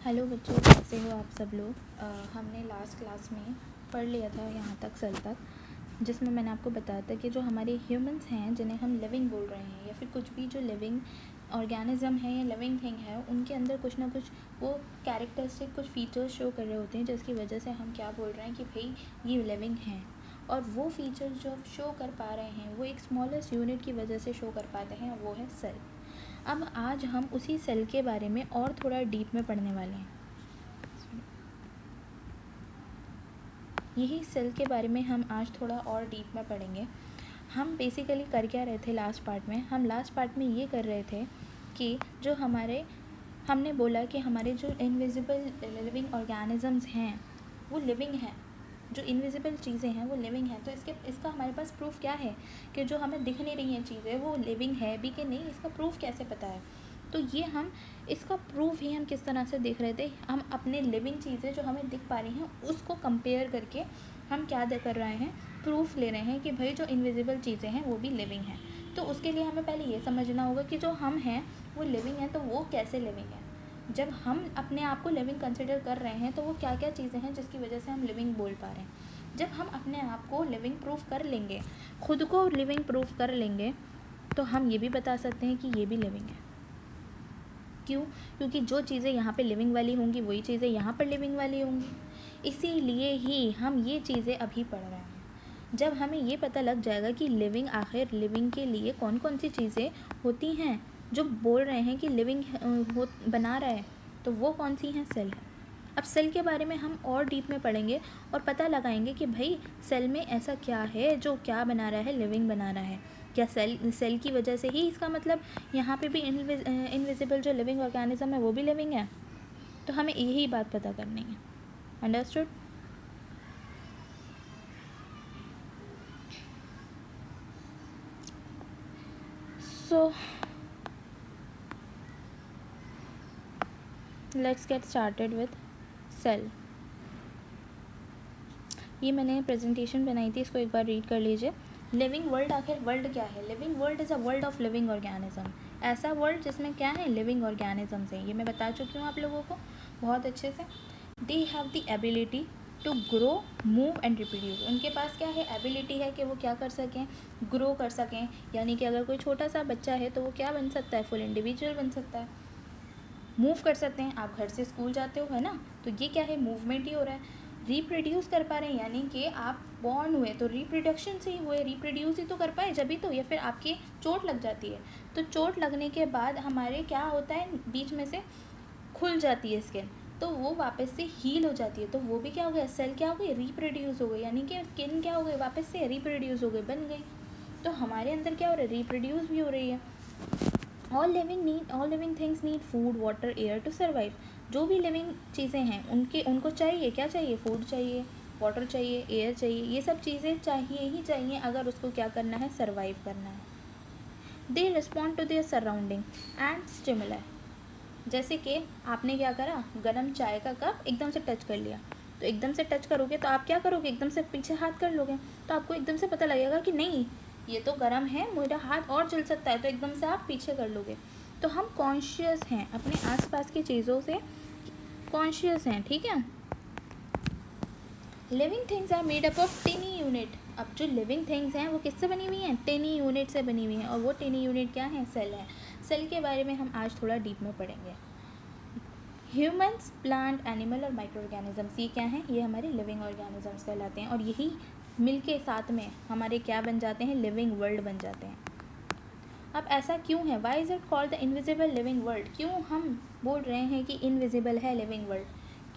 Hello बच्चों, कैसे हो आप सब लोग। हमने लास्ट क्लास में पढ़ लिया था यहाँ तक सेल तक, जिसमें मैंने आपको बताया था कि जो हमारे ह्यूमंस हैं जिन्हें हम लिविंग बोल रहे हैं या फिर कुछ भी जो लिविंग ऑर्गेनिज्म है या लिविंग थिंग है, उनके अंदर कुछ ना कुछ वो कैरेक्टरिस्टिक कुछ फीचर्स शो कर रहे होते हैं, जिसकी वजह से हम क्या बोल रहे हैं कि भाई ये लिविंग हैं। और वो फीचर्स जो शो कर पा रहे हैं वो एक स्मॉलेस्ट यूनिट की वजह से शो कर पाते हैं, वो है सेल। अब आज हम उसी सेल के बारे में और थोड़ा डीप में पढ़ने वाले हैं। यही सेल के बारे में हम आज थोड़ा और डीप में पढ़ेंगे। हम बेसिकली कर क्या रहे थे लास्ट पार्ट में? हम लास्ट पार्ट में ये कर रहे थे कि जो हमने बोला कि हमारे जो इनविजिबल लिविंग ऑर्गेनिजम्स हैं वो लिविंग हैं, जो इनविजिबल चीज़ें हैं वो लिविंग हैं। तो इसका हमारे पास प्रूफ क्या है कि जो हमें दिख नहीं रही हैं चीज़ें वो लिविंग है भी कि नहीं, इसका प्रूफ कैसे पता है? तो ये हम इसका प्रूफ ही हम किस तरह से देख रहे थे, हम अपने लिविंग चीज़ें जो हमें दिख पा रही हैं उसको कंपेयर करके हम क्या कर रहे हैं, प्रूफ ले रहे हैं कि भाई जो इनविजिबल चीज़ें हैं वो भी लिविंग हैं। तो उसके लिए हमें पहले ये समझना होगा कि जो हम हैं वो लिविंग हैं, तो वो कैसे लिविंग है। जब हम अपने आप को लिविंग कंसिडर कर रहे हैं तो वो क्या क्या चीज़ें हैं जिसकी वजह से हम लिविंग बोल पा रहे हैं। जब हम अपने आप को लिविंग प्रूफ कर लेंगे, खुद को लिविंग प्रूफ कर लेंगे, तो हम ये भी बता सकते हैं कि ये भी लिविंग है। क्यों? क्योंकि जो चीज़ें यहाँ पे लिविंग वाली होंगी वही चीज़ें यहाँ पर लिविंग वाली होंगी। इसीलिए ही हम ये चीज़ें अभी पढ़ रहे हैं। जब हमें ये पता लग जाएगा कि लिविंग आखिर लिविंग के लिए कौन कौन सी चीज़ें होती हैं जो बोल रहे हैं कि लिविंग बना रहा है, तो वो कौन सी हैं? सेल है। अब सेल के बारे में हम और डीप में पढ़ेंगे और पता लगाएंगे कि भाई सेल में ऐसा क्या है जो क्या बना रहा है, लिविंग बना रहा है। क्या सेल की वजह से ही इसका मतलब यहाँ पे भी इनविजिबल जो लिविंग ऑर्गेनिज्म है वो भी लिविंग है? तो हमें यही बात पता करनी है। Understood? So let's get started with cell. ये मैंने प्रेजेंटेशन बनाई थी, इसको एक बार रीड कर लीजिए। लिविंग वर्ल्ड, आखिर वर्ल्ड क्या है? Living world is a world of living organism. ऐसा वर्ल्ड जिसमें क्या है, लिविंग ऑर्गेनिजम्स हैं। ये मैं बता चुकी हूँ आप लोगों को बहुत अच्छे से। They have the ability to grow, move and reproduce. उनके पास क्या है, एबिलिटी है कि वो क्या कर सकें, ग्रो कर सकें। यानी कि अगर कोई छोटा सा बच्चा है तो वो क्या बन सकता है, फुल इंडिविजुअल बन सकता है। मूव कर सकते हैं, आप घर से स्कूल जाते हो है ना, तो ये क्या है, मूवमेंट ही हो रहा है। रिप्रोड्यूस कर पा रहे हैं, यानी कि आप बॉर्न हुए तो रिप्रोडक्शन से ही हुए, रिप्रोड्यूस ही तो कर पाए जब ही तो। या फिर आपकी चोट लग जाती है तो चोट लगने के बाद हमारे क्या होता है, बीच में से खुल जाती है स्किन, तो वो वापस से हील हो जाती है। तो वो भी क्या हो गया, सेल क्या हो गई, रिप्रोड्यूस हो गई। यानी कि स्किन क्या हो गई, वापस से रिप्रोड्यूस हो गई, बन गई। तो हमारे अंदर क्या हो रहा है, रिप्रोड्यूस भी हो रही है। All living things need food, water, air to survive. जो भी लिविंग चीज़ें हैं उनको चाहिए, क्या चाहिए, फूड चाहिए, वाटर चाहिए, एयर चाहिए। ये सब चीज़ें चाहिए ही चाहिए अगर उसको क्या करना है, सर्वाइव करना है। They respond to their surrounding and stimuli. जैसे कि आपने क्या करा, गर्म चाय का कप एकदम से टच कर लिया, तो एकदम से टच करोगे तो आप क्या करोगे, एकदम से पीछे हाथ कर लोगे, तो आपको एकदम से पता लगेगा कि नहीं ये तो गर्म है, मेरा हाथ और जल सकता है, तो एकदम से आप पीछे कर लोगे। तो हम कॉन्शियस हैं, अपने आसपास की चीज़ों से कॉन्शियस हैं, ठीक है। Living things are made up of tiny unit. अब जो लिविंग थिंग्स हैं वो किससे बनी हुई हैं, टेनी यूनिट से बनी हुई हैं। और वो टेनी यूनिट क्या है, सेल है। सेल के बारे में हम आज थोड़ा डीप में पढ़ेंगे। ह्यूमंस, प्लांट, एनिमल और माइक्रो ऑर्गेनिजम्स, ये क्या हैं, ये हमारे लिविंग ऑर्गेनिजम्स कहलाते हैं। और यही मिल के साथ में हमारे क्या बन जाते हैं, लिविंग वर्ल्ड बन जाते हैं। अब ऐसा क्यों है, why is it called the invisible living world? क्यों हम बोल रहे हैं कि इनविजिबल है लिविंग वर्ल्ड?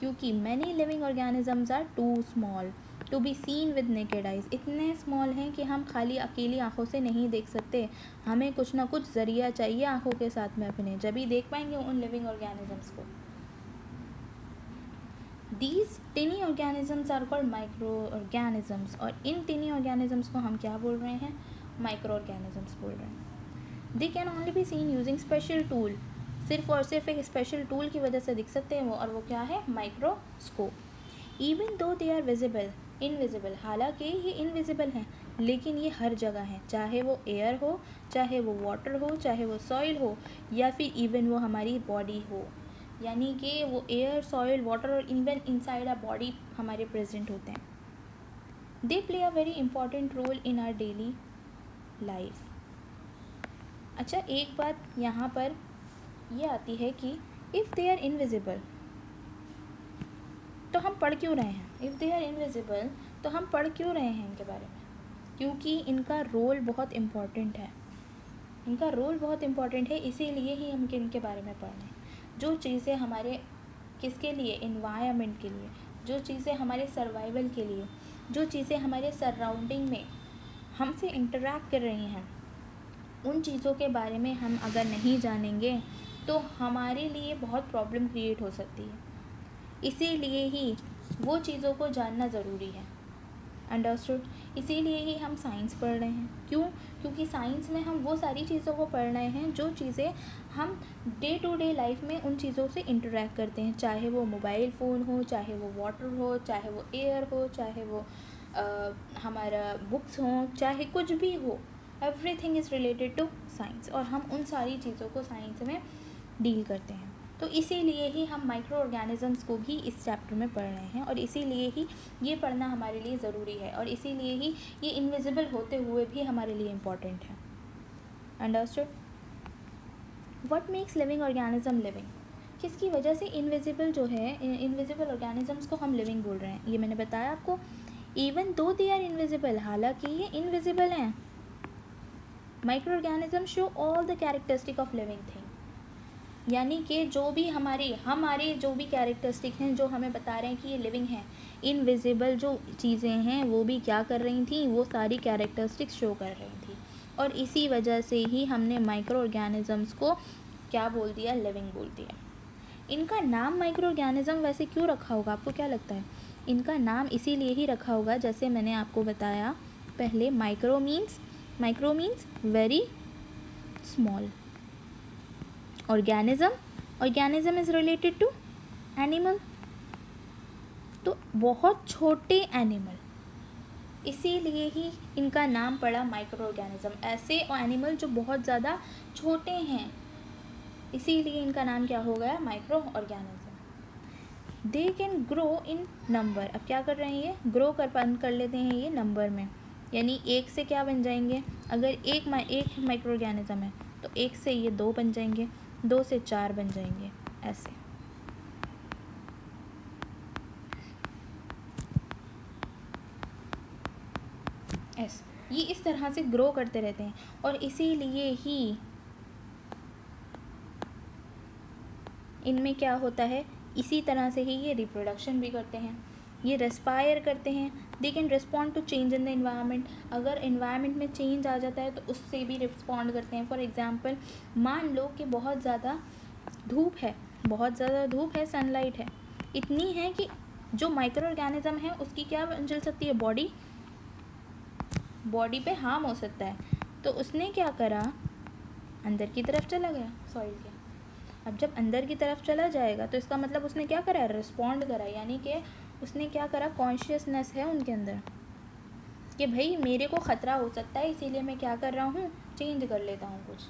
क्योंकि many living organisms are too small to be seen with naked eyes. इतने स्मॉल हैं कि हम खाली अकेली आँखों से नहीं देख सकते, हमें कुछ ना कुछ ज़रिया चाहिए आँखों के साथ में अपने, जब ही देख पाएंगे उन लिविंग ऑर्गेनिजम्स को। These tiny organisms are called micro organisms. और इन टिनी ऑर्गेनिजम्स को हम क्या बोल रहे हैं, माइक्रो ऑर्गेनिजम्स बोल रहे हैं। They can only be seen using special tool. सिर्फ और सिर्फ एक स्पेशल टूल की वजह से दिख सकते हैं वो, और वो क्या है, microscope. Even though they are visible invisible, हालांकि ये इनविजिबल हैं लेकिन ये हर जगह हैं, चाहे वो एयर हो, चाहे वो वाटर हो, चाहे वो सॉइल हो, या फिर इवन वो हमारी बॉडी हो। यानी कि वो एयर, सॉइल, वाटर और इवन इनसाइड आवर बॉडी हमारे प्रेजेंट होते हैं. They play a very important role in our daily life. अच्छा, एक बात यहाँ पर ये आती है कि इफ़ दे आर इनविजिबल तो हम पढ़ क्यों रहे हैं. इफ़ दे आर इनविजिबल तो हम पढ़ क्यों रहे हैं इनके बारे में. क्योंकि इनका रोल बहुत इम्पॉर्टेंट है. इनका रोल बहुत इम्पॉर्टेंट है, इसीलिए ही हम इनके बारे में पढ़ रहे हैं. जो चीज़ें हमारे किसके लिए, इन्वायरमेंट के लिए, जो चीज़ें हमारे सर्वाइवल के लिए, जो चीज़ें हमारे सराउंडिंग में हमसे इंटरेक्ट कर रही हैं, उन चीज़ों के बारे में हम अगर नहीं जानेंगे तो हमारे लिए बहुत प्रॉब्लम क्रिएट हो सकती है. इसीलिए ही वो चीज़ों को जानना ज़रूरी है. अंडरस्टूड. इसीलिए ही हम साइंस पढ़ रहे हैं. क्यों? क्योंकि साइंस में हम वो सारी चीज़ों को पढ़ रहे हैं जो चीज़ें हम डे टू डे लाइफ में उन चीज़ों से इंटरेक्ट करते हैं, चाहे वो मोबाइल फ़ोन हो, चाहे वो वाटर हो, चाहे वो एयर हो, चाहे वो हमारा बुक्स हो, चाहे कुछ भी हो. Everything is related to science और हम उन सारी चीज़ों को साइंस में डील करते हैं. तो इसीलिए ही हम माइक्रो ऑर्गेनिज़म्स को भी इस चैप्टर में पढ़ रहे हैं और इसीलिए ही ये पढ़ना हमारे लिए ज़रूरी है और इसीलिए ही ये इनविजिबल होते हुए भी हमारे लिए इम्पॉर्टेंट है. Understood. What makes living organism living. किसकी वजह से इनविजिबल जो है, इनविजिबल ऑर्गेनिजम्स को हम लिविंग बोल रहे हैं. ये मैंने बताया आपको. Even though they are invisible, हालांकि ये इनविजिबल हैं. Micro organism show all the characteristic of living thing. यानी कि जो भी हमारे जो भी कैरेक्टरिस्टिक हैं जो हमें बता रहे हैं कि ये लिविंग है, इनविजिबल जो चीज़ें हैं वो भी क्या कर रही थी, वो सारी कैरेक्टरिस्टिक्स शो कर रही थी. और इसी वजह से ही हमने माइक्रो ऑर्गेनिजम्स को क्या बोल दिया, लिविंग बोल दिया. इनका नाम माइक्रो ऑर्गेनिज्म वैसे क्यों रखा होगा, आपको क्या लगता है. इनका नाम इसीलिए ही रखा होगा, जैसे मैंने आपको बताया पहले, micro means very small. Organism is related to animal, तो बहुत छोटे एनिमल, इसीलिए ही इनका नाम पड़ा माइक्रो ऑर्गेनिज्म. ऐसे एनिमल जो बहुत ज़्यादा छोटे हैं, इसीलिए इनका नाम क्या हो गया, micro organism. They can grow in number. अब क्या कर रहे हैं, ये ग्रो कर लेते हैं ये नंबर में. यानी एक से क्या बन जाएंगे, अगर एक माइक्रो ऑर्गेनिज्म है तो एक से ये 2 बन जाएंगे, 2 से 4 बन जाएंगे, ऐसे. ये इस तरह से ग्रो करते रहते हैं और इसीलिए ही इनमें क्या होता है, इसी तरह से ही ये रिप्रोडक्शन भी करते हैं, ये रेस्पायर करते हैं. They can respond to change in the environment. अगर इन्वायरमेंट में चेंज आ जाता है तो उससे भी रिस्पॉन्ड करते हैं. फॉर एग्जांपल, मान लो कि बहुत ज़्यादा धूप है, सनलाइट है, इतनी है कि जो माइक्रो ऑर्गेनिज्म है उसकी क्या जल सकती है, बॉडी पे हार्म हो सकता है. तो उसने क्या करा, अंदर की तरफ चला गया सॉइल के. अब जब अंदर की तरफ चला जाएगा तो इसका मतलब उसने क्या करा, रिस्पॉन्ड करा. यानी कि उसने क्या करा, कॉन्शियसनेस है उनके अंदर कि भाई मेरे को ख़तरा हो सकता है, इसीलिए मैं क्या कर रहा हूँ, चेंज कर लेता हूँ कुछ.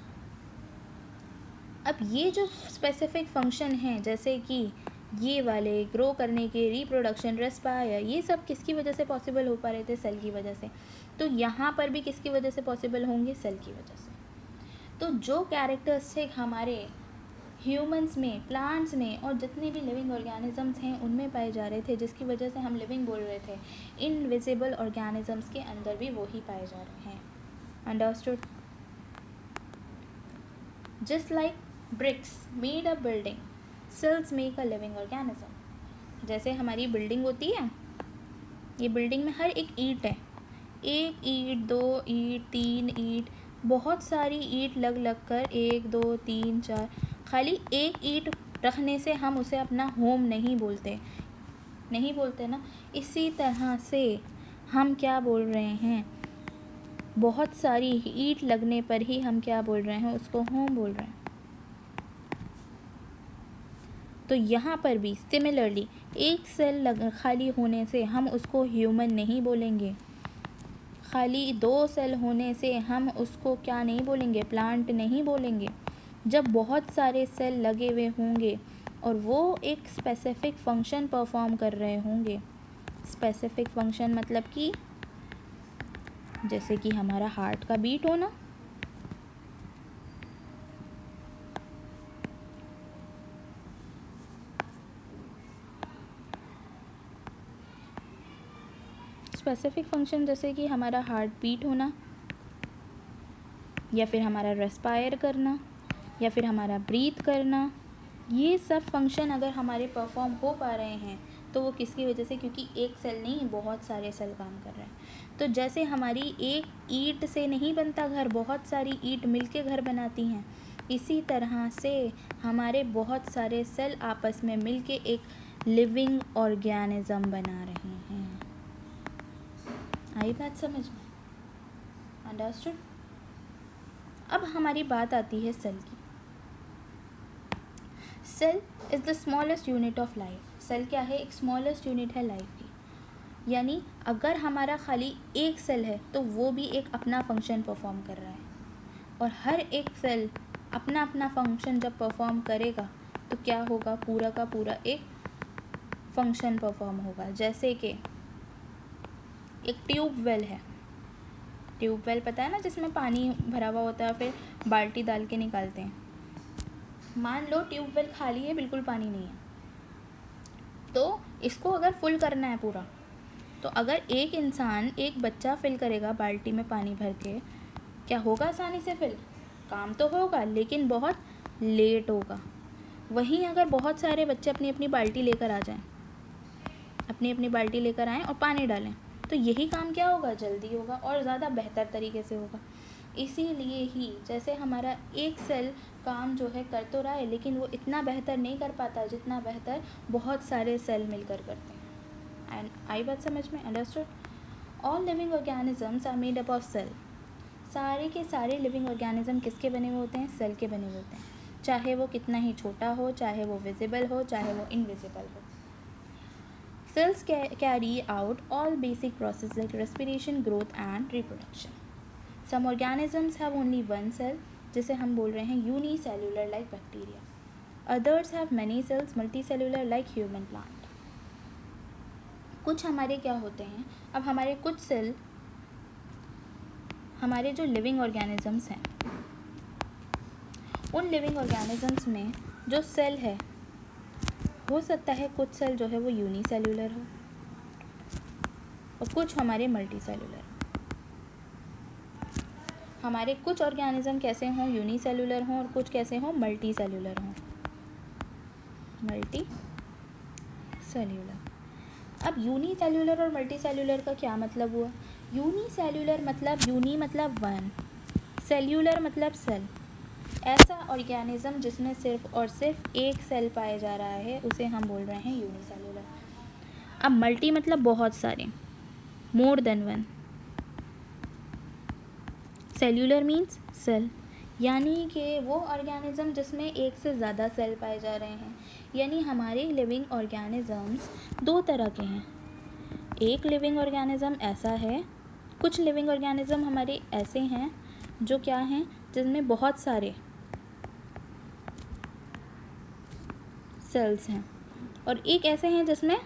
अब ये जो स्पेसिफिक फंक्शन हैं, जैसे कि ये वाले ग्रो करने के, रिप्रोडक्शन, रेस्पायर, ये सब किसकी वजह से पॉसिबल हो पा रहे थे, सेल की वजह से. तो यहाँ पर भी किसकी वजह से पॉसिबल होंगे, सेल की वजह से. तो जो कैरेक्टरिस्टिक हमारे ह्यूमंस में, प्लांट्स में और जितने भी लिविंग ऑर्गेनिजम्स हैं उनमें पाए जा रहे थे, जिसकी वजह से हम लिविंग बोल रहे थे, इनविजिबल ऑर्गेनिजम्स के अंदर भी वही पाए जा रहे हैं. Understood. Just like bricks made a building, cells make a living organism. जैसे हमारी बिल्डिंग होती है, ये बिल्डिंग में हर एक ईंट है, 1 ईंट, 2 ईंट, 3 ईंट, बहुत सारी ईंट लग कर 1 2 3 4, खाली एक ईंट रखने से हम उसे अपना होम नहीं बोलते ना. इसी तरह से हम क्या बोल रहे हैं, बहुत सारी ईंट लगने पर ही हम क्या बोल रहे हैं, उसको होम बोल रहे हैं. तो यहाँ पर भी सिमिलरली एक सेल खाली होने से हम उसको ह्यूमन नहीं बोलेंगे, खाली 2 सेल होने से हम उसको क्या नहीं बोलेंगे, प्लांट नहीं बोलेंगे. जब बहुत सारे सेल लगे हुए होंगे और वो एक स्पेसिफिक फंक्शन परफॉर्म कर रहे होंगे। स्पेसिफिक फंक्शन मतलब कि जैसे कि हमारा हार्ट का बीट होना, स्पेसिफिक फंक्शन जैसे कि हमारा हार्ट बीट होना, या फिर हमारा रेस्पायर करना, या फिर हमारा ब्रीथ करना, ये सब फंक्शन अगर हमारे परफॉर्म हो पा रहे हैं तो वो किसकी वजह से, क्योंकि एक सेल नहीं बहुत सारे सेल काम कर रहे हैं। तो जैसे हमारी एक ईंट से नहीं बनता घर, बहुत सारी ईंट मिलके घर बनाती हैं, इसी तरह से हमारे बहुत सारे सेल आपस में मिलके एक लिविंग ऑर्गेनिज्म बना रहे हैं। आई बात समझ में? अंडरस्टूड? अब हमारी बात आती है सेल की। Cell is the smallest unit of life. Cell क्या है? एक स्मॉलेस्ट यूनिट है लाइफ की। यानी अगर हमारा खाली एक सेल है तो वो भी एक अपना फंक्शन परफॉर्म कर रहा है, और हर एक सेल अपना अपना फंक्शन जब परफॉर्म करेगा तो क्या होगा, पूरा का पूरा एक फंक्शन परफॉर्म होगा। जैसे कि एक ट्यूबवेल है, ट्यूबवेल पता है ना, जिसमें पानी भरा हुआ होता है, फिर बाल्टी डाल के निकालते हैं। मान लो ट्यूबवेल खाली है, बिल्कुल पानी नहीं है, तो इसको अगर फुल करना है पूरा, तो अगर एक इंसान, एक बच्चा फिल करेगा बाल्टी में पानी भर के, क्या होगा आसानी से फिल? काम तो होगा लेकिन बहुत लेट होगा। वहीं अगर बहुत सारे बच्चे अपनी अपनी बाल्टी लेकर आ जाएं, अपनी अपनी बाल्टी लेकर आएँ और पानी डालें, तो यही काम क्या होगा, जल्दी होगा और ज़्यादा बेहतर तरीके से होगा। इसीलिए ही जैसे हमारा एक सेल काम जो है कर तो रहा है, लेकिन वो इतना बेहतर नहीं कर पाता जितना बेहतर बहुत सारे सेल मिलकर करते हैं। एंड आई बात समझ में? Understood? All living organisms are made up of cell. सारे के सारे लिविंग ऑर्गेनिज्म किसके बने हुए होते हैं? सेल के बने हुए होते हैं, चाहे वो कितना ही छोटा हो, चाहे वो विजिबल हो, चाहे वो इनविजिबल हो। Cells carry out all basic processes like respiration, growth and reproduction. Some organisms have only one cell, जिसे हम बोल रहे हैं unicellular like bacteria. Others have many cells, multicellular like human plant. कुछ हमारे क्या होते हैं, अब हमारे कुछ सेल, हमारे जो लिविंग ऑर्गेनिजम्स हैं, उन लिविंग ऑर्गेनिजम्स में जो सेल है, हो सकता है कुछ सेल जो है वो यूनिसेल्यूलर हो और कुछ हमारे मल्टीसेल्यूलर। हमारे कुछ ऑर्गेनिज्म कैसे हों, यूनिसेल्यूलर हों, और कुछ कैसे हों, मल्टीसेल्यूलर हों। Multi cellular. अब यूनिसेल्यूलर और मल्टीसेल्यूलर का क्या मतलब हुआ? यूनिसेल्यूलर मतलब यूनी मतलब वन, सेल्यूलर मतलब सेल। ऐसा ऑर्गेनिज्म जिसमें सिर्फ और सिर्फ एक सेल पाया जा रहा है उसे हम बोल रहे हैं यूनिसेल्यूलर। अब मल्टी मतलब बहुत सारे, more than one. Cellular means cell, यानी कि वो ऑर्गेनिज्म जिसमें एक से ज़्यादा सेल पाए जा रहे हैं। यानी हमारे लिविंग ऑर्गेनिजम्स दो तरह के हैं। एक लिविंग ऑर्गेनिज्म ऐसा है, कुछ लिविंग ऑर्गेनिज्म हमारे ऐसे हैं जो क्या हैं, जिसमें बहुत सारे सेल्स हैं, और एक ऐसे हैं जिसमें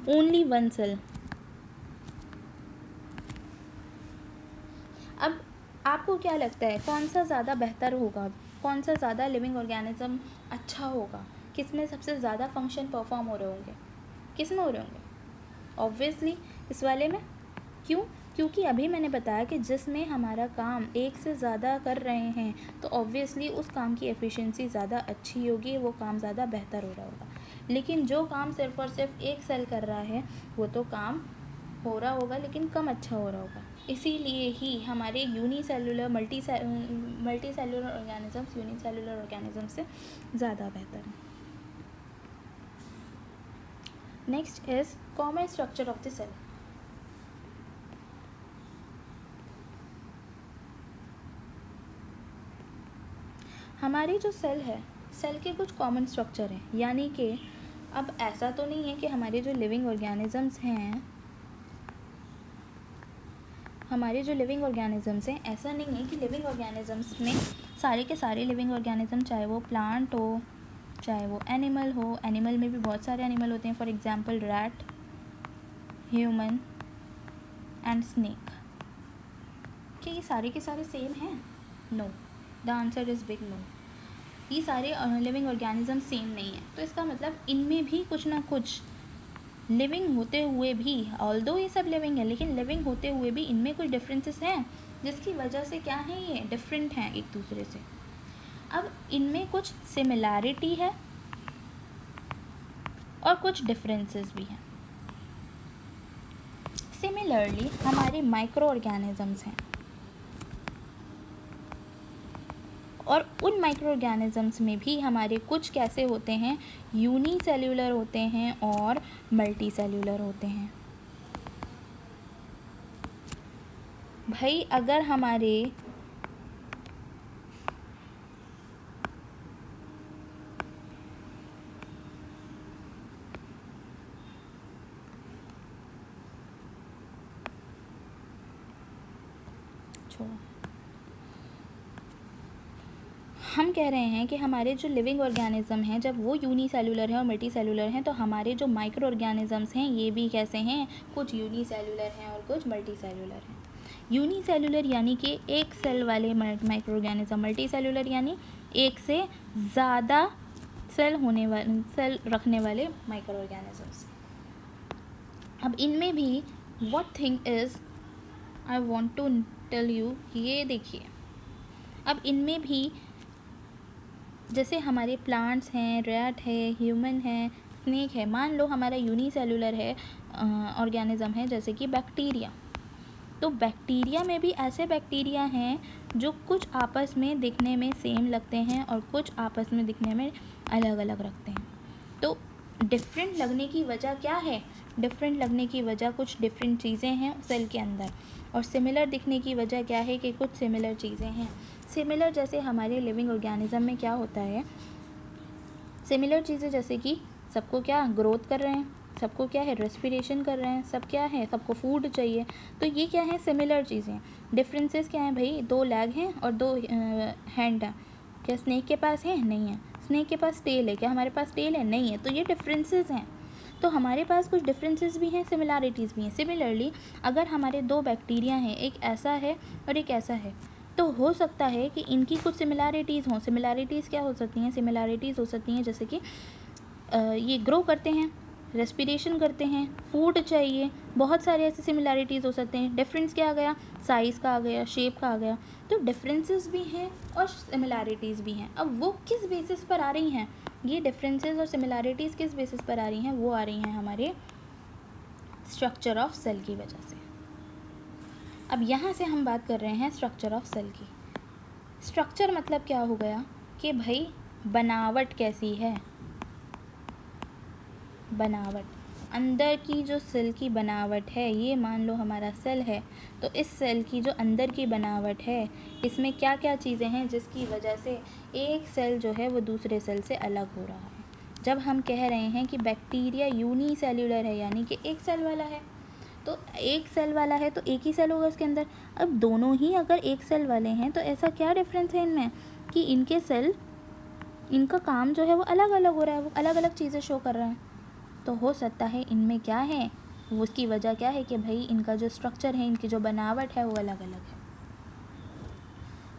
ओनली वन सेल। अब आपको क्या लगता है कौन सा ज़्यादा बेहतर होगा, कौन सा ज़्यादा लिविंग ऑर्गेनिज्म अच्छा होगा, किस में सबसे ज़्यादा फंक्शन परफॉर्म हो रहे होंगे, किस में हो रहे होंगे? ऑब्वियसली इस वाले में। क्यों? क्योंकि अभी मैंने बताया कि जिसमें हमारा काम एक से ज़्यादा कर रहे हैं तो ऑब्वियसली उस काम की एफिशिएंसी ज़्यादा अच्छी होगी, वो काम ज़्यादा बेहतर हो रहा होगा। लेकिन जो काम सिर्फ और सिर्फ एक सेल कर रहा है वो तो काम हो रहा होगा लेकिन कम अच्छा हो रहा होगा। इसीलिए ही हमारे unicellular multicellular organisms unicellular organisms से ज़्यादा बेहतर हैं। Next is common structure of the cell. हमारी जो सेल है, सेल के कुछ कॉमन स्ट्रक्चर हैं, यानी कि अब ऐसा तो नहीं है कि हमारे जो लिविंग ऑर्गेनिजम्स हैं, हमारे जो लिविंग ऑर्गेनिजम्स हैं, ऐसा नहीं है कि लिविंग ऑर्गेनिजम्स में सारे के सारे लिविंग ऑर्गेनिज्म, चाहे वो प्लांट हो, चाहे वो एनिमल हो, एनिमल में भी बहुत सारे एनिमल होते हैं, for example rat, human and snake. क्या ये सारे के सारे सेम हैं? No, the answer is big no. ये सारे लिविंग ऑर्गेनिज्म सेम नहीं है। तो इसका मतलब इनमें भी कुछ ना कुछ लिविंग होते हुए भी, ऑल्दो ये सब लिविंग है, लेकिन लिविंग होते हुए भी इनमें कुछ डिफरेंसेस हैं, जिसकी वजह से क्या है, ये डिफरेंट हैं एक दूसरे से। अब इनमें कुछ सिमिलैरिटी है और कुछ डिफरेंसेस भी हैं। सिमिलरली हमारे माइक्रो ऑर्गेनिजम्स हैं, और उन माइक्रो ऑर्गेनिजम्स में भी हमारे कुछ कैसे होते हैं, यूनिसेल्यूलर होते हैं और मल्टी सेल्यूलर होते हैं। भाई अगर हमारे हम कह रहे हैं कि हमारे जो लिविंग ऑर्गेनिज्म हैं, जब वो यूनिसेल्यूलर हैं और मल्टी सेल्यूलर हैं, तो हमारे जो माइक्रो ऑर्गेनिजम्स हैं ये भी कैसे हैं, कुछ यूनिसेल्यूलर हैं और कुछ मल्टी सेल्यूलर हैं। यूनिसेल्यूलर यानी कि एक सेल वाले माइक्रो ऑर्गेनिज्म, मल्टी सेल्यूलर यानी एक से ज़्यादा सेल रखने वाले माइक्रो ऑर्गेनिजम्स। अब इनमें भी what thing is I want to tell you, ये देखिए, अब इनमें भी जैसे हमारे प्लांट्स हैं, रैट है, ह्यूमन है, स्नेक है, मान लो हमारा यूनिसेल्यूलर है ऑर्गेनिज्म है जैसे कि बैक्टीरिया। तो बैक्टीरिया में भी ऐसे बैक्टीरिया हैं जो कुछ आपस में दिखने में सेम लगते हैं और कुछ आपस में दिखने में अलग अलग रखते हैं। तो डिफरेंट लगने की वजह क्या है? डिफरेंट लगने की वजह कुछ डिफरेंट चीज़ें हैं सेल के अंदर, और सिमिलर दिखने की वजह क्या है कि कुछ सिमिलर चीज़ें हैं। सिमिलर जैसे हमारे लिविंग ऑर्गेनिज्म में क्या होता है, सिमिलर चीज़ें जैसे कि सबको क्या ग्रोथ कर रहे हैं, सबको क्या है रेस्पिरेशन कर रहे हैं, सब क्या है, सबको फूड चाहिए। तो ये क्या है, सिमिलर चीज़ें। डिफरेंसेस क्या हैं भाई, 2 लेग हैं और 2 हैंड हैं। क्या स्नेक के पास है? नहीं है। स्नेक के पास टेल है, क्या हमारे पास टेल है? नहीं है। तो ये डिफरेंसेस हैं। तो हमारे पास कुछ डिफरेंसेस भी हैं, सिमिलैरिटीज़ भी हैं। सिमिलरली अगर हमारे 2 बैक्टीरिया हैं, एक ऐसा है और एक ऐसा है, तो हो सकता है कि इनकी कुछ सिमिलैरिटीज़ हों। सिमिलैरिटीज़ क्या हो सकती हैं? सिमिलैरिटीज़ हो सकती हैं जैसे कि ये ग्रो करते हैं, रेस्पिरेशन करते हैं, फूड चाहिए, बहुत सारे ऐसे सिमिलैरिटीज़ हो सकते हैं। डिफरेंस क्या आ गया? साइज़ का आ गया, शेप का आ गया। तो डिफरेंसेस भी हैं और सिमिलैरिटीज़ भी हैं। अब वो किस बेसिस पर आ रही हैं, ये डिफरेंसेस और सिमिलैरिटीज़ किस बेसिस पर आ रही हैं? वो आ रही हैं हमारे स्ट्रक्चर ऑफ सेल की वजह से। अब यहाँ से हम बात कर रहे हैं स्ट्रक्चर ऑफ सेल की। स्ट्रक्चर मतलब क्या हो गया कि भाई बनावट कैसी है, बनावट, अंदर की जो सेल की बनावट है, ये मान लो हमारा सेल है, तो इस सेल की जो अंदर की बनावट है, इसमें क्या क्या चीज़ें हैं जिसकी वजह से एक सेल जो है वो दूसरे सेल से अलग हो रहा है। जब हम कह रहे हैं कि बैक्टीरिया यूनिसेल्यूलर है यानी कि एक सेल वाला है, तो एक सेल वाला है तो एक ही सेल होगा उसके अंदर। अब दोनों ही अगर एक सेल वाले हैं तो ऐसा क्या डिफरेंस है इनमें कि इनके सेल, इनका काम जो है वो अलग अलग हो रहा है, वो अलग अलग चीज़ें शो कर रहे हैं। तो हो सकता है इनमें क्या है, वो उसकी वजह क्या है कि भाई इनका जो स्ट्रक्चर है, इनकी जो बनावट है वो अलग अलग है।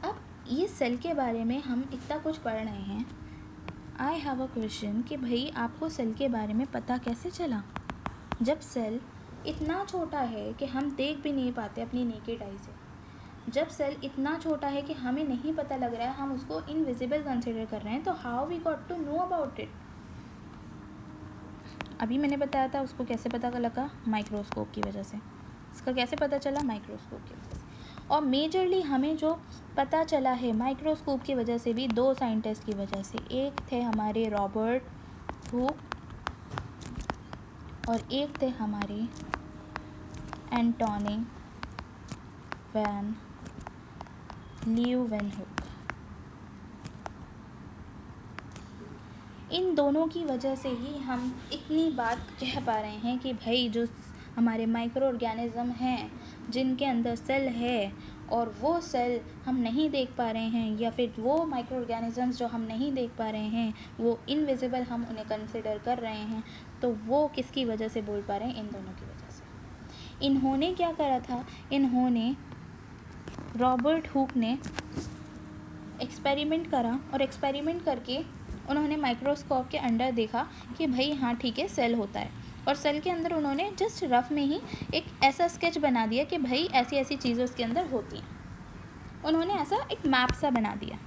अब ये सेल के बारे में हम इतना कुछ पढ़ रहे हैं, आई हैव अ क्वेश्चन कि भाई आपको सेल के बारे में पता कैसे चला, जब सेल इतना छोटा है कि हम देख भी नहीं पाते अपनी नेकेड आई से। जब सेल इतना छोटा है कि हमें नहीं पता लग रहा है, हम उसको इनविजिबल कंसिडर कर रहे हैं, तो how we got to know about it? अभी मैंने बताया था उसको कैसे पता लगा, माइक्रोस्कोप की वजह से। इसका कैसे पता चला? माइक्रोस्कोप की वजह से। और मेजरली हमें जो पता चला है माइक्रोस्कोप की वजह से भी 2 साइंटिस्ट की वजह से। एक थे हमारे रॉबर्ट हुक और एक थे हमारे एंटोनी वैन लीeuwenhoek। इन दोनों की वजह से ही हम इतनी बात कह पा रहे हैं कि भाई जो हमारे माइक्रो ऑर्गेनिज्म हैं जिनके अंदर सेल है, और वो सेल हम नहीं देख पा रहे हैं, या फिर वो माइक्रो ऑर्गेनिजम्स जो हम नहीं देख पा रहे हैं, वो इनविजिबल हम उन्हें कंसिडर कर रहे हैं, तो वो किसकी वजह से बोल पा रहे हैं? इन दोनों की वजह से। इन्होंने क्या करा था? इन्होंने, रॉबर्ट हुक ने एक्सपेरिमेंट करा, और एक्सपेरिमेंट करके उन्होंने माइक्रोस्कोप के अंदर देखा कि भाई हाँ ठीक है, सेल होता है, और सेल के अंदर उन्होंने जस्ट रफ में ही एक ऐसा स्केच बना दिया कि भाई ऐसी ऐसी चीज़ें उसके अंदर होती हैं। उन्होंने ऐसा एक मैप सा बना दिया।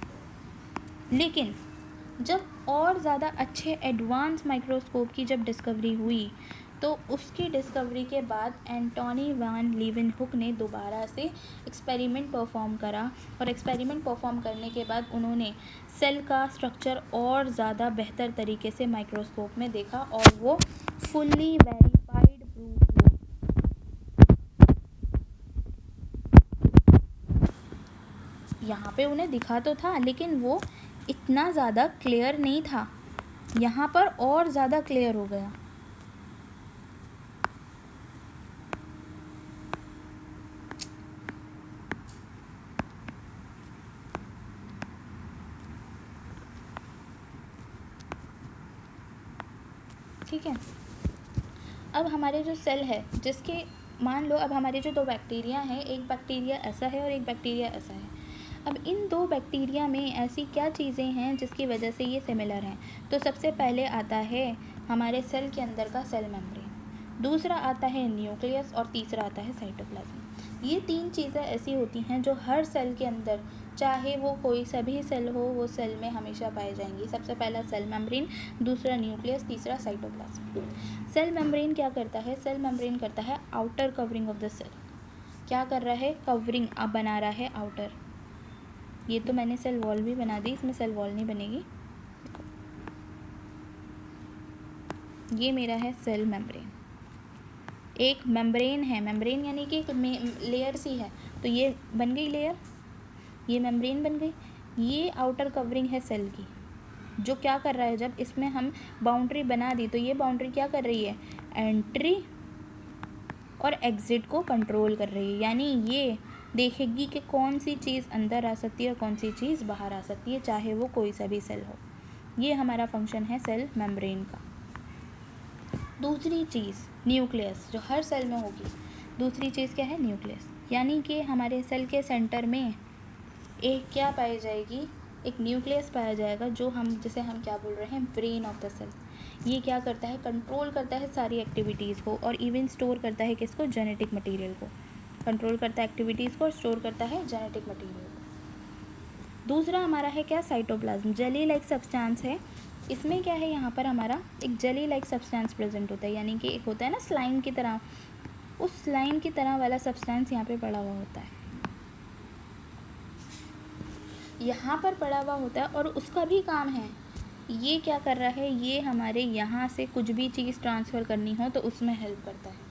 लेकिन जब और ज़्यादा अच्छे एडवांस माइक्रोस्कोप की जब डिस्कवरी हुई, तो उसकी डिस्कवरी के बाद एंटोनी वैन लीeuwenhoek ने दोबारा से एक्सपेरिमेंट परफॉर्म करा, और एक्सपेरिमेंट परफॉर्म करने के बाद उन्होंने सेल का स्ट्रक्चर और ज़्यादा बेहतर तरीके से माइक्रोस्कोप में देखा, और वो फुल्ली वेरीफाइड प्रूफ हुआ। यहाँ पे उन्हें दिखा तो था, लेकिन वो इतना ज़्यादा क्लियर नहीं था, यहाँ पर और ज़्यादा क्लियर हो गया। ठीक है, अब हमारे जो सेल है, जिसके मान लो अब हमारे जो दो बैक्टीरिया हैं, एक बैक्टीरिया ऐसा है और एक बैक्टीरिया ऐसा है। अब इन दो बैक्टीरिया में ऐसी क्या चीज़ें हैं जिसकी वजह से ये सिमिलर हैं? तो सबसे पहले आता है हमारे सेल के अंदर का सेल मेम्ब्रेन, दूसरा आता है न्यूक्लियस, और तीसरा आता है साइटोप्लाज्म। ये तीन चीज़ें ऐसी होती हैं जो हर सेल के अंदर, चाहे वो कोई सभी सेल हो, वो सेल में हमेशा पाई जाएंगी। सबसे पहला सेल मेम्ब्रेन, दूसरा न्यूक्लियस, तीसरा साइटोप्लाज्म। सेल मेम्ब्रेन क्या करता है? सेल मेम्ब्रेन करता है outer covering of the cell. क्या कर रहा है? कवरिंग अब बना रहा है आउटर। ये तो मैंने सेल वॉल भी बना दी, इसमें सेल वॉल नहीं बनेगी। ये मेरा है सेल मेम्ब्रेन, एक मेम्ब्रेन है, मेम्ब्रेन यानी कि एक लेयर सी है, तो ये बन गई लेयर, ये मेम्ब्रेन बन गई। ये आउटर कवरिंग है सेल की, जो क्या कर रहा है, जब इसमें हम बाउंड्री बना दी, तो ये बाउंड्री क्या कर रही है? एंट्री और एग्ज़िट को कंट्रोल कर रही है, यानी ये देखेगी कि कौन सी चीज़ अंदर आ सकती है और कौन सी चीज़ बाहर आ सकती है, चाहे वो कोई सा भी सेल हो। ये हमारा फंक्शन है सेल मेम्ब्रेन का। दूसरी चीज़ न्यूक्लियस, जो हर सेल में होगी। दूसरी चीज़ क्या है? न्यूक्लियस, यानी कि हमारे सेल के सेंटर में एक क्या पाई जाएगी? एक न्यूक्लियस पाया जाएगा, जो जिसे हम क्या बोल रहे हैं? Brain of the cell. ये क्या करता है? कंट्रोल करता है सारी एक्टिविटीज़ को, और इवन स्टोर करता है किसको? जेनेटिक मटेरियल को। कंट्रोल करता है एक्टिविटीज़ को और स्टोर करता है जेनेटिक मटेरियल को। दूसरा हमारा है क्या? साइटोप्लाज्म, जेली लाइक सब्सटेंस है। इसमें क्या है? यहाँ पर हमारा एक जेली लाइक सब्सटेंस प्रेजेंट होता है, यानी कि एक होता है ना स्लाइम की तरह, उस स्लाइम की तरह वाला सब्सटेंस यहाँ पे पड़ा हुआ होता है, यहाँ पर पड़ा हुआ होता है, और उसका भी काम है, ये क्या कर रहा है? ये हमारे यहाँ से कुछ भी चीज़ ट्रांसफ़र करनी हो तो उसमें हेल्प करता है।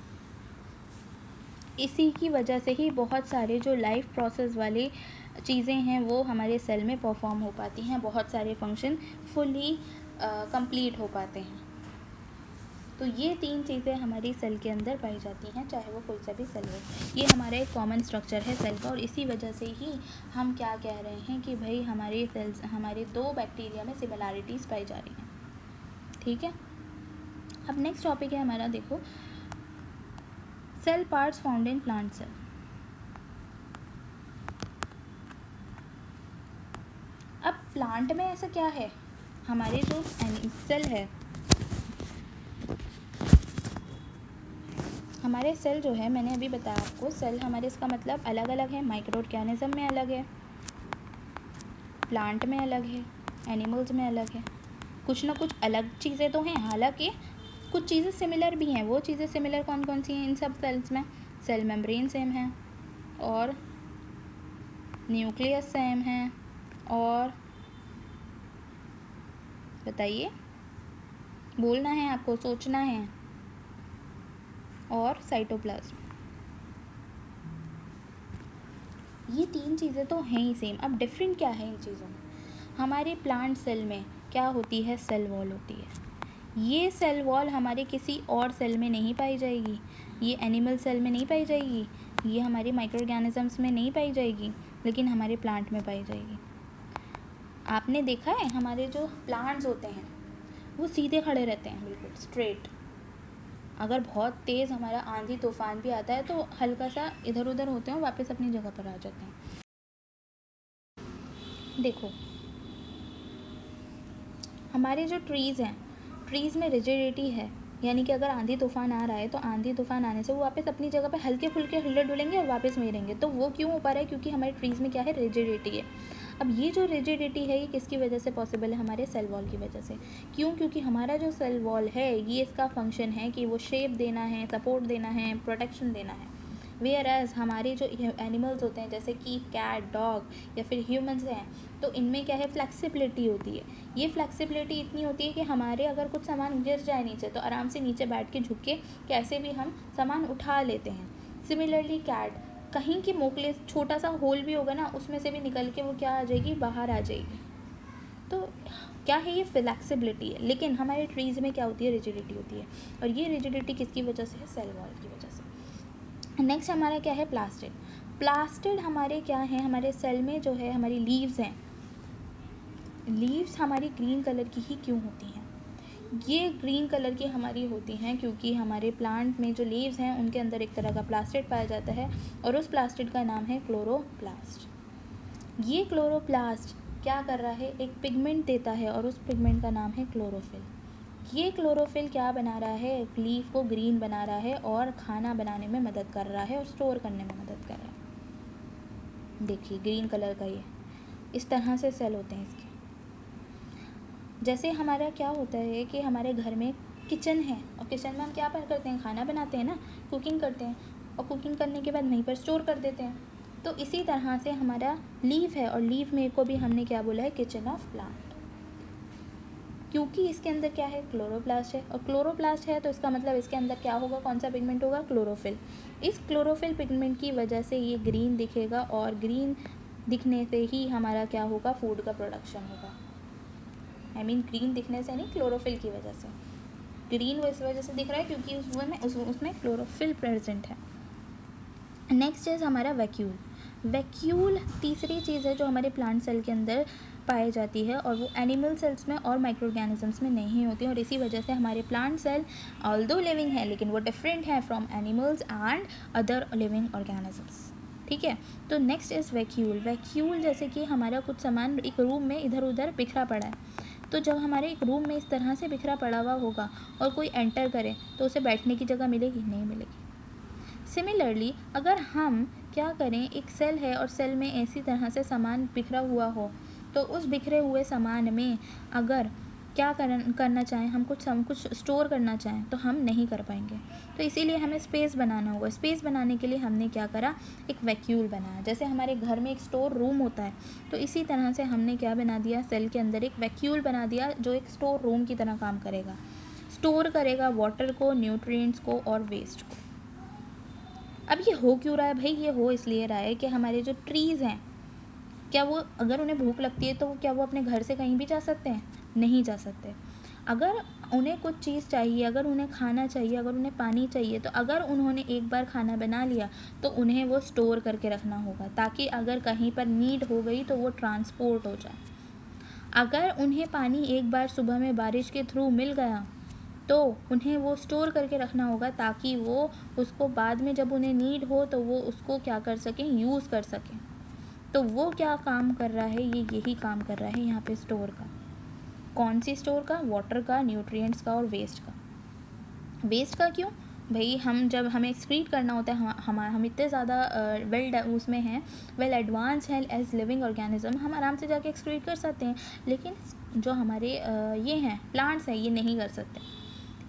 इसी की वजह से ही बहुत सारे जो लाइफ प्रोसेस वाली चीज़ें हैं वो हमारे सेल में परफॉर्म हो पाती हैं, बहुत सारे फंक्शन फुली कंप्लीट हो पाते हैं। तो ये तीन चीज़ें हमारी सेल के अंदर पाई जाती हैं, चाहे वो कोई सा भी सेल हो। ये हमारा एक कॉमन स्ट्रक्चर है सेल का, और इसी वजह से ही हम क्या कह रहे हैं कि भाई हमारे सेल्स, हमारे दो बैक्टीरिया में सिमिलैरिटीज़ पाई जा रही हैं। ठीक है, अब नेक्स्ट टॉपिक है हमारा, देखो, cell parts found in plant cell. अब प्लांट में ऐसा क्या है? हमारे जो सेल है, हमारे सेल जो है, मैंने अभी बताया आपको, सेल हमारे, इसका मतलब अलग अलग है। माइक्रो ऑर्गेनिज्म में अलग है, प्लांट में अलग है, एनिमल्स में अलग है। कुछ ना कुछ अलग चीज़ें तो हैं, हालांकि कुछ चीज़ें सिमिलर भी हैं। वो चीज़ें सिमिलर कौन कौन सी हैं इन सब सेल्स में? सेल मेम्ब्रेन सेम है, और न्यूक्लियस सेम है, और बताइए, बोलना है आपको, सोचना है, और साइटोप्लाज्म। ये तीन चीज़ें तो हैं ही सेम। अब डिफरेंट क्या है इन चीज़ों में? हमारे प्लांट सेल में क्या होती है? सेल वॉल होती है। ये सेल वॉल हमारे किसी और सेल में नहीं पाई जाएगी, ये एनिमल सेल में नहीं पाई जाएगी, ये हमारी माइक्रो ऑर्गेनिजम्स में नहीं पाई जाएगी, लेकिन हमारे प्लांट में पाई जाएगी। आपने देखा है हमारे जो प्लांट्स होते हैं वो सीधे खड़े रहते हैं, बिल्कुल स्ट्रेट। अगर बहुत तेज़ हमारा आंधी तूफान भी आता है तो हल्का सा इधर उधर होते हैं और वापस अपनी जगह पर आ जाते हैं। देखो हमारे जो ट्रीज़ हैं, ट्रीज़ में रिजिडिटी है, यानी कि अगर आंधी तूफान आ रहा है तो आंधी तूफान आने से वो वापस अपनी जगह पे हल्के फुल्के हिलने डुलेंगे और वापस में रहेंगे। तो वो क्यों हो पा रहा है? क्योंकि हमारे ट्रीज़ में क्या है, रिजिडिटी है। अब ये जो रिजिडिटी है ये किसकी वजह से पॉसिबल है? हमारे सेल वॉल की वजह से। क्यों? क्योंकि हमारा जो सेल वॉल है ये इसका फंक्शन है कि वो शेप देना है, सपोर्ट देना है, प्रोटेक्शन देना है। वेयर एज हमारे जो एनिमल्स होते हैं जैसे कि कैट, डॉग या फिर ह्यूमंस हैं, तो इनमें क्या है, फ्लेक्सिबिलिटी होती है। ये फ्लेक्सिबिलिटी इतनी होती है कि हमारे अगर कुछ सामान गिर जाए नीचे तो आराम से नीचे बैठ के झुक के कैसे भी हम सामान उठा लेते हैं। सिमिलरली कैट, कहीं की मोकले छोटा सा होल भी होगा ना, उसमें से भी निकल के वो क्या आ जाएगी, बाहर आ जाएगी। तो क्या है, ये फ्लेक्सिबिलिटी है। लेकिन हमारे ट्रीज़ में क्या होती है, रिजिडिटी होती है। और ये रिजिडिटी किसकी वजह से है? सेल वॉल की वजह से। नेक्स्ट हमारा क्या है, प्लास्टिड। प्लास्टिड हमारे क्या है, हमारे सेल में जो है हमारी लीव्स हैं। लीव्स हमारी ग्रीन कलर की ही क्यों होती हैं? ये ग्रीन कलर की हमारी होती हैं क्योंकि हमारे प्लांट में जो लीव्स हैं उनके अंदर एक तरह का प्लास्टिड पाया जाता है और उस प्लास्टिड का नाम है क्लोरोप्लास्ट। ये क्लोरोप्लास्ट क्या कर रहा है, एक पिगमेंट देता है और उस पिगमेंट का नाम है क्लोरोफिल। ये क्लोरोफिल क्या बना रहा है, लीफ को ग्रीन बना रहा है और खाना बनाने में मदद कर रहा है और स्टोर करने में मदद कर रहा है। देखिए ग्रीन कलर का ये इस तरह से सेल होते हैं इसके। जैसे हमारा क्या होता है कि हमारे घर में किचन है और किचन में हम क्या करते हैं, खाना बनाते हैं ना, कुकिंग करते हैं और कुकिंग करने के बाद वहीं पर स्टोर कर देते हैं। तो इसी तरह से हमारा लीफ है और लीफ में को भी हमने क्या बोला है, किचन ऑफ प्लांट, क्योंकि इसके अंदर क्या है, क्लोरोप्लास्ट है। और क्लोरोप्लास्ट है तो इसका मतलब इसके अंदर क्या होगा, कौन सा पिगमेंट होगा, क्लोरोफिल। इस क्लोरोफिल पिगमेंट की वजह से ये ग्रीन दिखेगा और ग्रीन दिखने से ही हमारा क्या होगा, फूड का प्रोडक्शन होगा। आई मीन ग्रीन दिखने से नहीं, क्लोरोफिल की वजह से। ग्रीन वो इस वजह से दिख रहा है क्योंकि उसमें क्लोरोफिल प्रेजेंट है। नेक्स्ट इज हमारा वैक्यूल। वैक्यूल तीसरी चीज़ है जो हमारे प्लांट सेल के अंदर पाई जाती है और वो एनिमल सेल्स में और माइक्रो ऑर्गेनिजम्स में नहीं होती और इसी वजह से हमारे प्लांट सेल ऑल्दो लिविंग है लेकिन वो डिफरेंट है from animals and other living organisms. ठीक है, तो नेक्स्ट इज़ वैक्यूल। वैक्यूल जैसे कि हमारा कुछ सामान एक रूम में इधर उधर बिखरा पड़ा है, तो जब हमारे एक रूम में इस तरह से बिखरा पड़ा हुआ होगा और कोई एंटर करे तो उसे बैठने की जगह मिलेगी, नहीं मिलेगी। सिमिलरली अगर हम क्या करें, एक सेल है और सेल में ऐसी तरह से सामान बिखरा हुआ हो तो उस बिखरे हुए सामान में अगर क्या करना चाहें, हम कुछ स्टोर करना चाहें तो हम नहीं कर पाएंगे। तो इसीलिए हमें स्पेस बनाना होगा। स्पेस बनाने के लिए हमने क्या करा, एक वैक्यूल बनाया। जैसे हमारे घर में एक स्टोर रूम होता है तो इसी तरह से हमने क्या बना दिया, सेल के अंदर एक वैक्यूल बना दिया जो एक स्टोर रूम की तरह काम करेगा, स्टोर करेगा वाटर को, न्यूट्रिएंट्स को और वेस्ट को। अब ये हो क्यों रहा है भाई, ये हो इसलिए रहा है कि हमारे जो ट्रीज़ हैं, क्या वो अगर उन्हें भूख लगती है तो क्या वो अपने घर से कहीं भी जा सकते हैं? नहीं जा सकते। अगर उन्हें कुछ चीज़ चाहिए, अगर उन्हें खाना चाहिए, अगर उन्हें पानी चाहिए, तो अगर उन्होंने एक बार खाना बना लिया तो उन्हें वो स्टोर करके रखना होगा ताकि अगर कहीं पर नीड हो गई तो वो ट्रांसपोर्ट हो जाए। अगर उन्हें पानी एक बार सुबह में बारिश के थ्रू मिल गया तो उन्हें वो स्टोर करके रखना होगा ताकि वो उसको बाद में जब उन्हें नीड हो तो वो उसको क्या कर सकें, यूज़ कर सकें। तो वो क्या काम कर रहा है, ये यही काम कर रहा है यहाँ पे स्टोर का। कौन सी स्टोर का, वाटर का, न्यूट्रिएंट्स का और वेस्ट का। वेस्ट का क्यों भाई, हम जब हमें एक्सक्रीट करना होता है, हम इतने ज़्यादा उसमें हैं, वेल एडवांस है एज लिविंग ऑर्गेनिज्म, हम आराम से जाके एक्सक्रीट कर सकते हैं। लेकिन जो हमारे ये हैं प्लांट्स हैं, ये नहीं कर सकते।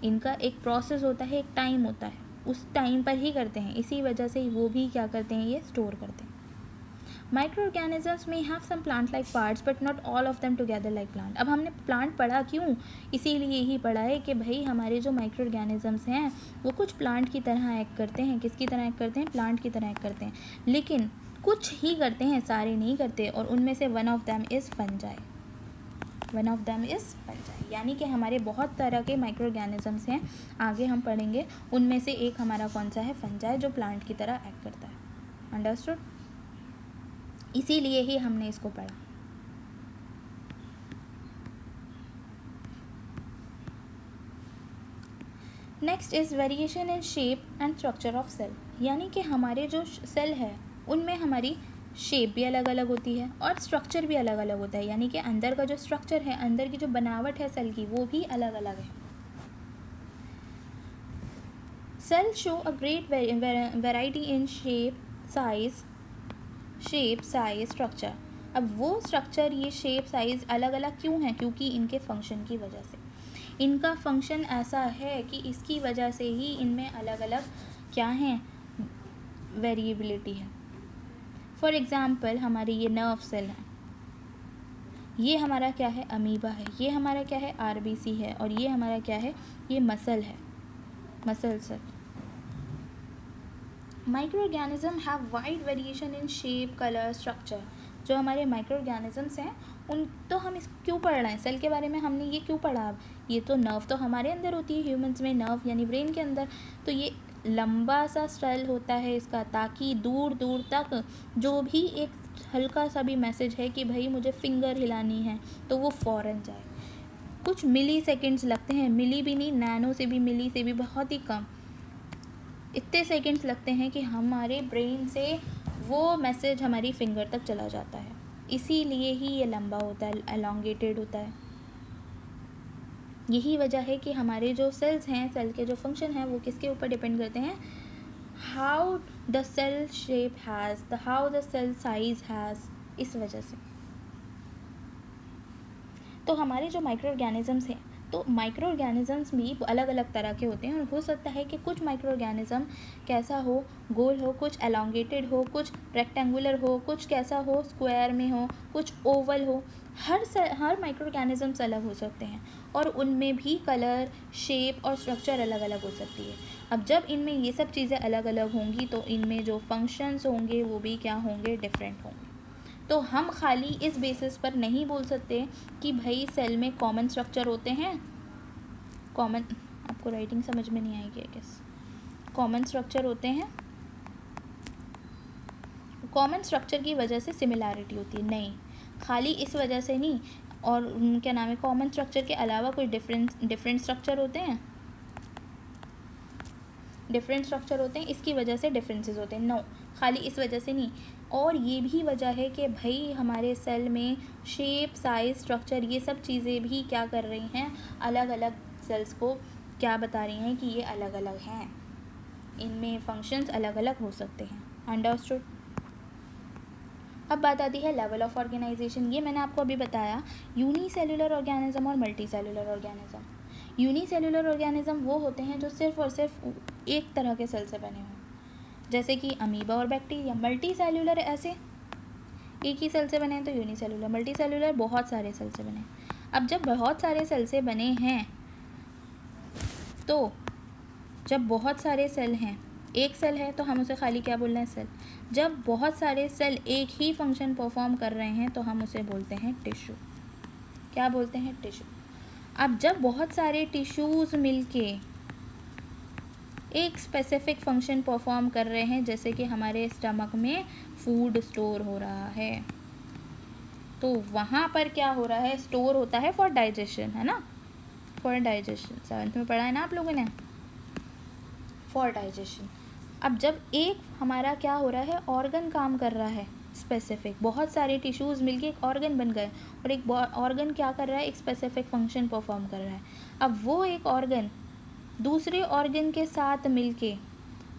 इनका एक प्रोसेस होता है, एक टाइम होता है, उस टाइम पर ही करते हैं। इसी वजह से वो भी क्या करते हैं, ये स्टोर करते हैं। Microorganisms may have some plant-like parts but not all of them together like plant। अब हमने प्लांट पढ़ा क्यों, इसीलिए ही पढ़ा है कि भाई हमारे जो माइक्रो ऑर्गेनिजम्स हैं वो कुछ प्लांट की तरह एक्ट करते हैं। किसकी तरह एक्ट करते हैं, प्लांट की तरह एक्ट करते हैं, लेकिन कुछ ही करते हैं, सारे नहीं करते। और उनमें से one of them is fungi. One of them is fungi, यानी कि हमारे बहुत तरह के माइक्रो ऑर्गेनिजम्स हैं, आगे हम पढ़ेंगे। उनमें से एक हमारा कौन सा है, फंजाई, जो प्लांट की तरह एक्ट करता है। अंडरस्टूड? इसीलिए ही हमने इसको पढ़ा। Next is variation in shape and structure of cell, यानी कि हमारे जो सेल है उनमें हमारी शेप भी अलग अलग होती है और स्ट्रक्चर भी अलग अलग होता है, यानी कि अंदर का जो स्ट्रक्चर है, अंदर की जो बनावट है सेल की, वो भी अलग अलग है। Cell show a great variety in shape, size, structure. अब वो स्ट्रक्चर, ये शेप, साइज़ अलग अलग क्यों है? क्योंकि इनके फंक्शन की वजह से। इनका फंक्शन ऐसा है कि इसकी वजह से ही इनमें अलग अलग क्या है, वेरिएबिलिटी है। फॉर एग्ज़ाम्पल हमारी ये नर्व सेल है, ये हमारा क्या है, अमीबा है, ये हमारा क्या है, आरबीसी है, और ये हमारा क्या है, ये मसल है, muscle cell. Micro organism have wide variation in shape, colour, structure. जो हमारे माइक्रो ऑर्गेनिजम्स हैं उन तो हम इस क्यों पढ़ रहे हैं, सेल के बारे में हमने ये क्यों पढ़ा? अब ये तो नर्व तो हमारे अंदर होती है, ह्यूमंस में नर्व यानी ब्रेन के अंदर, तो ये लंबा सा सेल होता है इसका, ताकि दूर दूर तक जो भी एक हल्का सा भी मैसेज है कि भाई मुझे फिंगर हिलानी है तो वो फ़ौरन जाए। कुछ मिली सेकेंड्स लगते हैं, मिली भी नहीं, नैनो से भी, मिली से भी बहुत ही कम, इतने सेकेंड्स लगते हैं कि हमारे ब्रेन से वो मैसेज हमारी फिंगर तक चला जाता है। इसीलिए ही ये लंबा होता है, एलोंगेटेड होता है। यही वजह है कि हमारे जो सेल्स हैं, सेल के जो फंक्शन हैं, वो किसके ऊपर डिपेंड करते हैं? How the cell shape has, how the cell size has, इस वजह से। तो हमारे जो माइक्रो ऑर्गेनिजम्स हैं, तो माइक्रो ऑर्गेनिजम्स भी अलग अलग तरह के होते हैं, और हो सकता है कि कुछ माइक्रो ऑर्गेनिज्म कैसा हो, गोल हो, कुछ एलोंगेटेड हो, कुछ रेक्टेंगुलर हो, कुछ कैसा हो, स्क्वायर में हो, कुछ ओवल हो। हर माइक्रो ऑर्गेनिजम्स अलग हो सकते हैं, और उनमें भी कलर, शेप और स्ट्रक्चर अलग अलग हो सकती है। अब जब इनमें ये सब चीज़ें अलग अलग होंगी तो इनमें जो फंक्शंस होंगे वो भी क्या होंगे, डिफरेंट होंगे। तो हम खाली इस बेसिस पर नहीं बोल सकते कि भाई सेल में कॉमन स्ट्रक्चर होते हैं, कॉमन, आपको राइटिंग समझ में नहीं आएगी आई गेस, कॉमन स्ट्रक्चर होते हैं, कॉमन स्ट्रक्चर की वजह से सिमिलैरिटी होती है, नहीं, खाली इस वजह से नहीं। और क्या नाम है, कॉमन स्ट्रक्चर के अलावा कोई डिफरेंट स्ट्रक्चर होते हैं, डिफरेंट स्ट्रक्चर होते हैं, इसकी वजह से डिफरेंसेस होते हैं, नो, खाली इस वजह से नहीं। और ये भी वजह है कि भाई हमारे सेल में शेप, साइज, स्ट्रक्चर, ये सब चीज़ें भी क्या कर रही हैं, अलग अलग सेल्स को क्या बता रही हैं कि ये अलग अलग हैं, इनमें फंक्शंस अलग अलग हो सकते हैं। अंडरस्टूड? अब बात आती है लेवल ऑफ ऑर्गेनाइजेशन। ये मैंने आपको अभी बताया, यूनिसेल्युलर ऑर्गेनिज्म और multi cellular organism. Unicellular organism वो होते हैं जो सिर्फ और सिर्फ एक तरह के सेल से बने हों, जैसे कि अमीबा और बैक्टीरिया। मल्टी सेल्युलर ऐसे एक ही सेल से बने हैं तो यूनिसेल्युलर, मल्टी सेल्युलर बहुत सारे सेल से बने हैं। अब जब बहुत सारे सेल से बने हैं, तो जब बहुत सारे सेल हैं, एक सेल है तो हम उसे खाली क्या बोलना है, सेल। जब बहुत सारे सेल एक ही फंक्शन परफॉर्म कर रहे हैं तो हम उसे बोलते हैं टिश्यू। क्या बोलते हैं, टिश्यू। अब जब बहुत सारे टिश्यूज़ मिलके एक स्पेसिफिक फंक्शन परफॉर्म कर रहे हैं, जैसे कि हमारे स्टमक में फूड स्टोर हो रहा है, तो वहाँ पर क्या हो रहा है, स्टोर होता है फॉर डाइजेशन, है ना, फॉर डाइजेशन, 7th में पढ़ा है ना आप लोगों ने, फॉर डाइजेशन। अब जब एक हमारा क्या हो रहा है, ऑर्गन काम कर रहा है स्पेसिफिक, बहुत सारे टिश्यूज़ मिलके एक ऑर्गन बन गए, और एक ऑर्गन क्या कर रहा है, एक स्पेसिफिक फंक्शन परफॉर्म कर रहा है। अब वो एक ऑर्गन दूसरे ऑर्गन के साथ मिलके,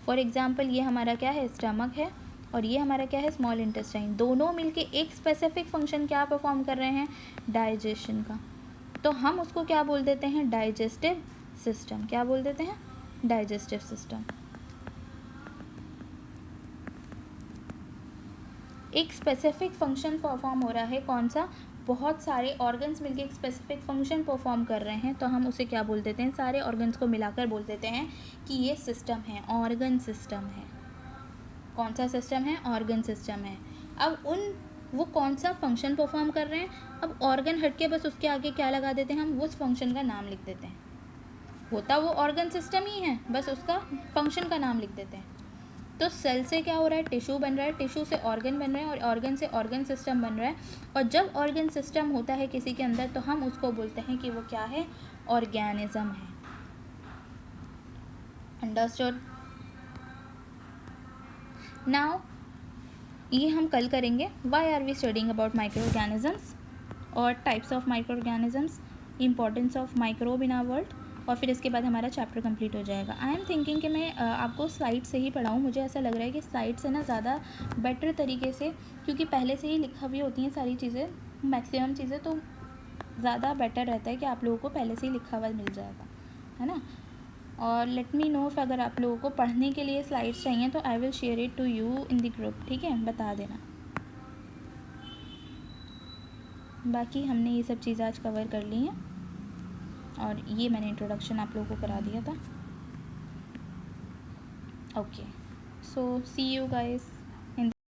फॉर एग्जांपल ये हमारा क्या है, स्टमक है, और ये हमारा क्या है, स्मॉल इंटेस्टाइन, दोनों मिलके एक स्पेसिफिक फंक्शन क्या परफॉर्म कर रहे हैं, डाइजेशन का, तो हम उसको क्या बोल देते हैं, डाइजेस्टिव सिस्टम। क्या बोल देते हैं, डाइजेस्टिव सिस्टम। एक स्पेसिफिक फंक्शन परफॉर्म हो रहा है, कौन सा, बहुत सारे ऑर्गन्स मिलके एक स्पेसिफिक फंक्शन परफॉर्म कर रहे हैं, तो हम उसे क्या बोल देते हैं, सारे ऑर्गन्स को मिलाकर बोल देते हैं कि ये सिस्टम है, ऑर्गन सिस्टम है। कौन सा सिस्टम है, ऑर्गन सिस्टम है। अब वो कौन सा फंक्शन परफॉर्म कर रहे हैं, अब ऑर्गन हट के बस उसके आगे क्या लगा देते हैं, हम उस फंक्शन का नाम लिख देते हैं। होता वो ऑर्गन सिस्टम ही है, बस उसका फंक्शन का नाम लिख देते हैं। तो सेल से क्या हो रहा है, टिश्यू बन रहा है, टिश्यू से ऑर्गन बन रहे हैं, और ऑर्गन से ऑर्गन सिस्टम बन रहा है। और जब ऑर्गन सिस्टम होता है किसी के अंदर तो हम उसको बोलते हैं कि वो क्या है, ऑर्गेनिज्म है। अंडरस्टूड। नाउ ये हम कल करेंगे, why are we studying about micro organisms और types of micro organisms, importance of microbe in our world, और फिर इसके बाद हमारा चैप्टर कंप्लीट हो जाएगा। आई एम थिंकिंग कि मैं आपको स्लाइड से ही पढ़ाऊँ, मुझे ऐसा लग रहा है कि स्लाइड से ना ज़्यादा बेटर तरीके से, क्योंकि पहले से ही लिखा हुई होती हैं सारी चीज़ें, मैक्सिमम चीज़ें, तो ज़्यादा बेटर रहता है कि आप लोगों को पहले से ही लिखा हुआ मिल जाएगा, है ना। और लेट मी नो अगर आप लोगों को पढ़ने के लिए स्लाइड्स चाहिए तो I will share it to you in the group, ठीक है, बता देना। बाकी हमने ये सब चीज़ें आज कवर कर ली हैं, और ये मैंने इंट्रोडक्शन आप लोगों को करा दिया था। Okay, so see you guys.